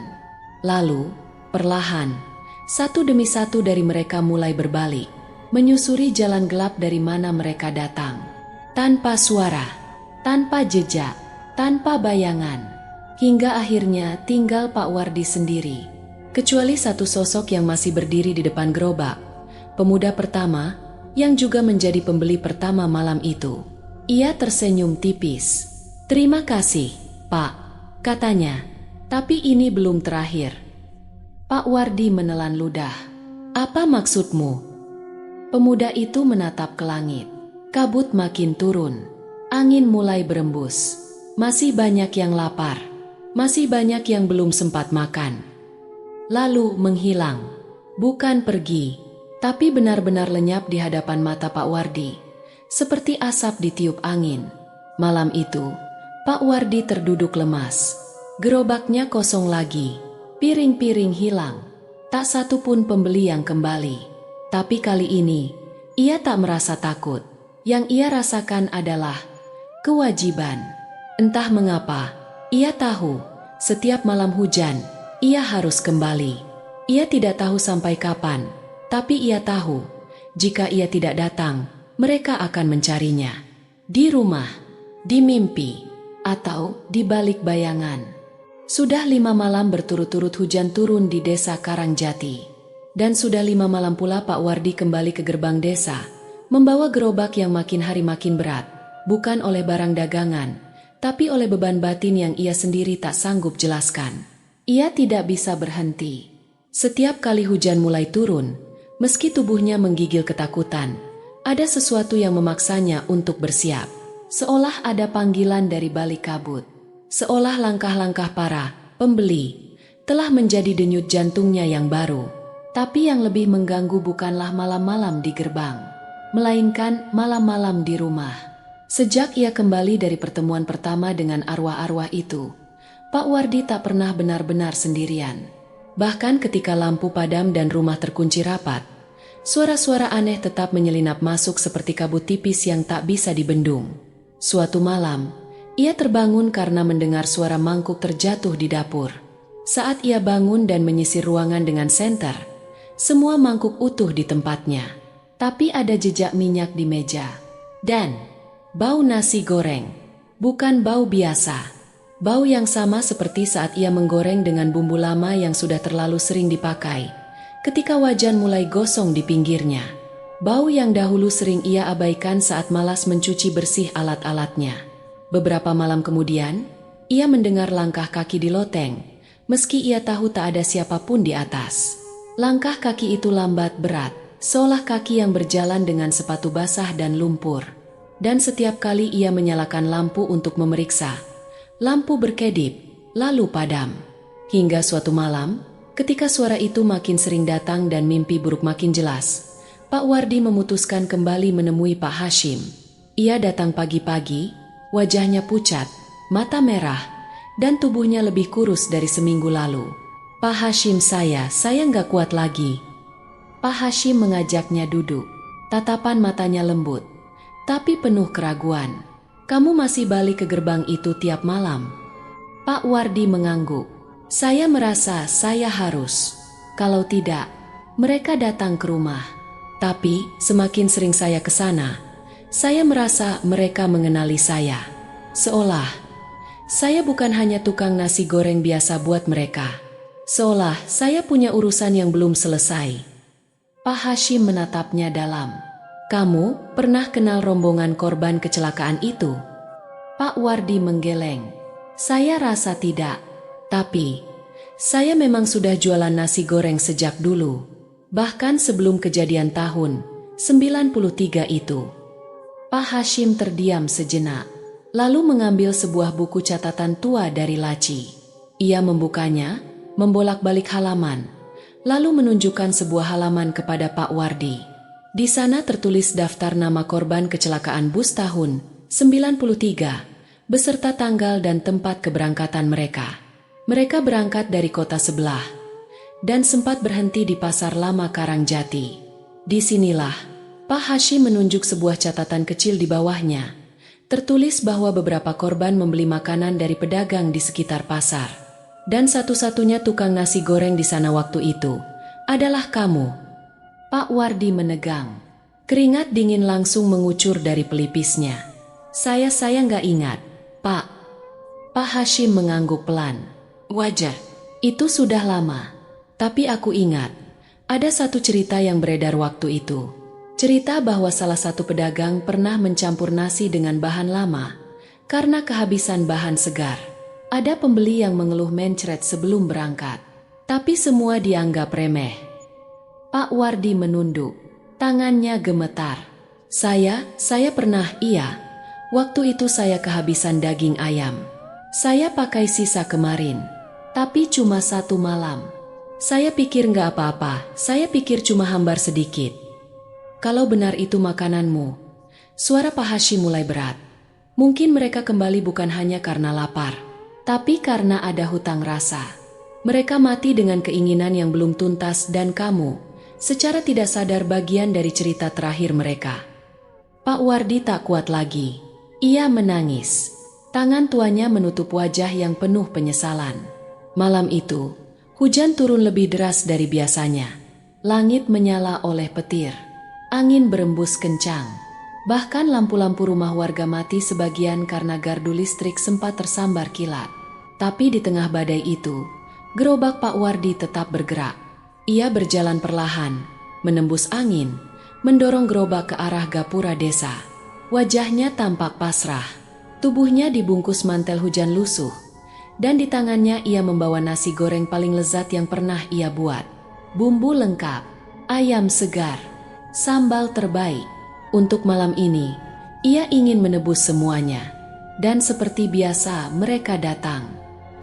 Lalu, perlahan, satu demi satu dari mereka mulai berbalik, menyusuri jalan gelap dari mana mereka datang. Tanpa suara, tanpa jejak, tanpa bayangan. Hingga akhirnya tinggal Pak Wardi sendiri. Kecuali satu sosok yang masih berdiri di depan gerobak, pemuda pertama yang juga menjadi pembeli pertama malam itu. Ia tersenyum tipis. "Terima kasih, Pak," katanya, "tapi ini belum terakhir." Pak Wardi menelan ludah. "Apa maksudmu?" Pemuda itu menatap ke langit. Kabut makin turun. Angin mulai berembus. Masih banyak yang lapar. Masih banyak yang belum sempat makan. Lalu menghilang, bukan pergi, tapi benar-benar lenyap di hadapan mata Pak Wardi, seperti asap ditiup angin. Malam itu, Pak Wardi terduduk lemas. Gerobaknya kosong lagi, piring-piring hilang, tak satu pun pembeli yang kembali. Tapi kali ini, ia tak merasa takut. Yang ia rasakan adalah kewajiban. Entah mengapa, ia tahu setiap malam hujan, ia harus kembali. Ia tidak tahu sampai kapan, tapi ia tahu, jika ia tidak datang, mereka akan mencarinya. Di rumah, di mimpi, atau di balik bayangan. Sudah 5 malam berturut-turut hujan turun di desa Karangjati. Dan sudah 5 malam pula Pak Wardi kembali ke gerbang desa, membawa gerobak yang makin hari makin berat, bukan oleh barang dagangan, tapi oleh beban batin yang ia sendiri tak sanggup jelaskan. Ia tidak bisa berhenti. Setiap kali hujan mulai turun, meski tubuhnya menggigil ketakutan, ada sesuatu yang memaksanya untuk bersiap. Seolah ada panggilan dari balik kabut. Seolah langkah-langkah para pembeli telah menjadi denyut jantungnya yang baru. Tapi yang lebih mengganggu bukanlah malam-malam di gerbang. melainkan malam-malam di rumah. Sejak ia kembali dari pertemuan pertama dengan arwah-arwah itu, Pak Wardi tak pernah benar-benar sendirian. Bahkan ketika lampu padam dan rumah terkunci rapat, suara-suara aneh tetap menyelinap masuk seperti kabut tipis yang tak bisa dibendung. Suatu malam, ia terbangun karena mendengar suara mangkuk terjatuh di dapur. Saat ia bangun dan menyisir ruangan dengan senter, semua mangkuk utuh di tempatnya. Tapi ada jejak minyak di meja. Dan bau nasi goreng. Bukan bau biasa. Bau yang sama seperti saat ia menggoreng dengan bumbu lama yang sudah terlalu sering dipakai. Ketika wajan mulai gosong di pinggirnya. Bau yang dahulu sering ia abaikan saat malas mencuci bersih alat-alatnya. Beberapa malam kemudian, ia mendengar langkah kaki di loteng, meski ia tahu tak ada siapapun di atas. Langkah kaki itu lambat berat, seolah kaki yang berjalan dengan sepatu basah dan lumpur. Dan setiap kali ia menyalakan lampu untuk memeriksa, lampu berkedip, lalu padam. Hingga suatu malam, ketika suara itu makin sering datang dan mimpi buruk makin jelas, Pak Wardi memutuskan kembali menemui Pak Hashim. Ia datang pagi-pagi, wajahnya pucat, mata merah, dan tubuhnya lebih kurus dari seminggu lalu. "Pak Hashim, saya nggak kuat lagi." Pak Hashim mengajaknya duduk. Tatapan matanya lembut, tapi penuh keraguan. "Kamu masih balik ke gerbang itu tiap malam?" Pak Wardi mengangguk. "Saya merasa saya harus. Kalau tidak, mereka datang ke rumah. Tapi semakin sering saya ke sana, saya merasa mereka mengenali saya. Seolah saya bukan hanya tukang nasi goreng biasa buat mereka. Seolah saya punya urusan yang belum selesai." Pak Hashim menatapnya dalam. "Kamu pernah kenal rombongan korban kecelakaan itu?" Pak Wardi menggeleng. "Saya rasa tidak. Tapi saya memang sudah jualan nasi goreng sejak dulu. Bahkan sebelum kejadian tahun 93 itu." Pak Hashim terdiam sejenak, lalu mengambil sebuah buku catatan tua dari laci. Ia membukanya, membolak-balik halaman, lalu menunjukkan sebuah halaman kepada Pak Wardi. Di sana tertulis daftar nama korban kecelakaan bus tahun 93, beserta tanggal dan tempat keberangkatan mereka. Mereka berangkat dari kota sebelah, dan sempat berhenti di Pasar Lama Karangjati. Disinilah, Pak Hashim menunjuk sebuah catatan kecil di bawahnya. Tertulis bahwa beberapa korban membeli makanan dari pedagang di sekitar pasar. Dan satu-satunya tukang nasi goreng di sana waktu itu adalah kamu. Pak Wardi menegang. Keringat dingin langsung mengucur dari pelipisnya. Saya nggak ingat, Pak." Pak Hashim mengangguk pelan. "Wajar, itu sudah lama. Tapi aku ingat, ada satu cerita yang beredar waktu itu. Cerita bahwa salah satu pedagang pernah mencampur nasi dengan bahan lama karena kehabisan bahan segar. Ada pembeli yang mengeluh mencret sebelum berangkat, tapi semua dianggap remeh." Pak Wardi menunduk, tangannya gemetar. Saya pernah, iya. Waktu itu saya kehabisan daging ayam. Saya pakai sisa kemarin, tapi cuma 1 malam. Saya pikir nggak apa-apa, saya pikir cuma hambar sedikit. Kalau benar itu makananmu. Suara Pak Hashim mulai berat. Mungkin mereka kembali bukan hanya karena lapar, tapi karena ada hutang rasa. Mereka mati dengan keinginan yang belum tuntas dan kamu, secara tidak sadar bagian dari cerita terakhir mereka. Pak Wardi tak kuat lagi. Ia menangis. Tangan tuanya menutup wajah yang penuh penyesalan. Malam itu, hujan turun lebih deras dari biasanya. Langit menyala oleh petir. Angin berembus kencang. Bahkan lampu-lampu rumah warga mati sebagian karena gardu listrik sempat tersambar kilat. Tapi di tengah badai itu, gerobak Pak Wardi tetap bergerak. Ia berjalan perlahan, menembus angin, mendorong gerobak ke arah gapura desa. Wajahnya tampak pasrah. Tubuhnya dibungkus mantel hujan lusuh. Dan di tangannya ia membawa nasi goreng paling lezat yang pernah ia buat. Bumbu lengkap, ayam segar, sambal terbaik. Untuk malam ini, ia ingin menebus semuanya. Dan seperti biasa mereka datang.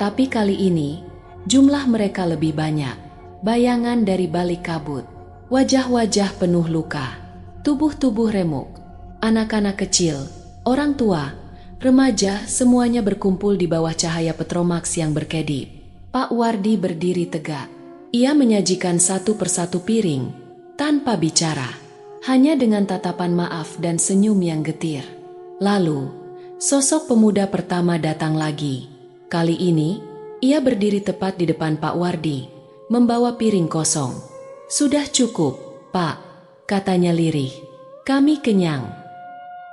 Tapi kali ini, jumlah mereka lebih banyak. Bayangan dari balik kabut. Wajah-wajah penuh luka. Tubuh-tubuh remuk, anak-anak kecil, orang tua, remaja, semuanya berkumpul di bawah cahaya petromaks yang berkedip. Pak Wardi berdiri tegak. Ia menyajikan satu persatu piring, tanpa bicara, hanya dengan tatapan maaf dan senyum yang getir. Lalu, sosok pemuda pertama datang lagi. Kali ini, ia berdiri tepat di depan Pak Wardi, membawa piring kosong. "Sudah cukup, Pak," katanya lirih. "Kami kenyang."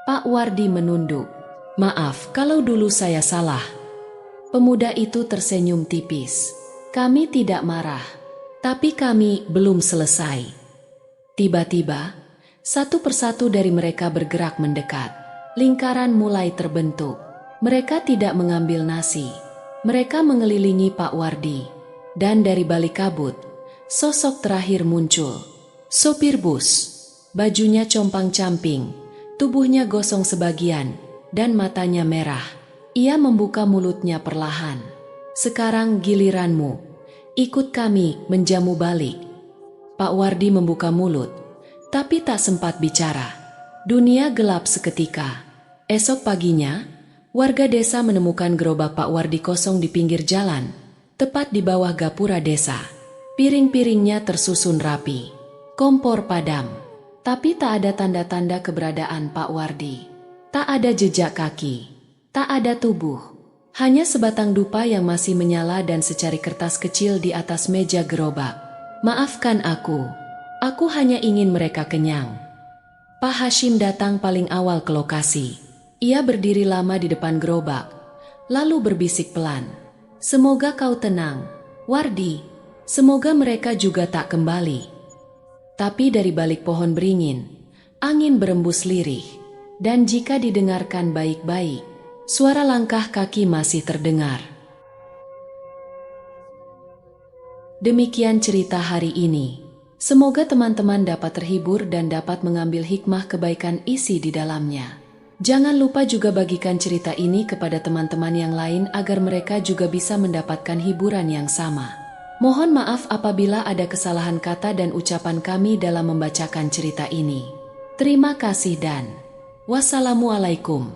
Pak Wardi menunduk. "Maaf kalau dulu saya salah." Pemuda itu tersenyum tipis. "Kami tidak marah, tapi kami belum selesai." Tiba-tiba, satu persatu dari mereka bergerak mendekat. Lingkaran mulai terbentuk. Mereka tidak mengambil nasi. Mereka mengelilingi Pak Wardi. Dan dari balik kabut, sosok terakhir muncul. Sopir bus. Bajunya compang-camping, tubuhnya gosong sebagian, dan matanya merah. Ia membuka mulutnya perlahan. "Sekarang giliranmu. Ikut kami menjamu balik." Pak Wardi membuka mulut, tapi tak sempat bicara. Dunia gelap seketika. Esok paginya, warga desa menemukan gerobak Pak Wardi kosong di pinggir jalan, tepat di bawah gapura desa. Piring-piringnya tersusun rapi. Kompor padam, tapi tak ada tanda-tanda keberadaan Pak Wardi. Tak ada jejak kaki, tak ada tubuh. Hanya sebatang dupa yang masih menyala dan secari kertas kecil di atas meja gerobak. "Maafkan aku hanya ingin mereka kenyang." Pak Hashim datang paling awal ke lokasi. Ia berdiri lama di depan gerobak, lalu berbisik pelan. "Semoga kau tenang, Wardi. Semoga mereka juga tak kembali." Tapi dari balik pohon beringin, angin berembus lirih, dan jika didengarkan baik-baik, suara langkah kaki masih terdengar. Demikian cerita hari ini. Semoga teman-teman dapat terhibur dan dapat mengambil hikmah kebaikan isi di dalamnya. Jangan lupa juga bagikan cerita ini kepada teman-teman yang lain agar mereka juga bisa mendapatkan hiburan yang sama. Mohon maaf apabila ada kesalahan kata dan ucapan kami dalam membacakan cerita ini. Terima kasih dan wassalamualaikum.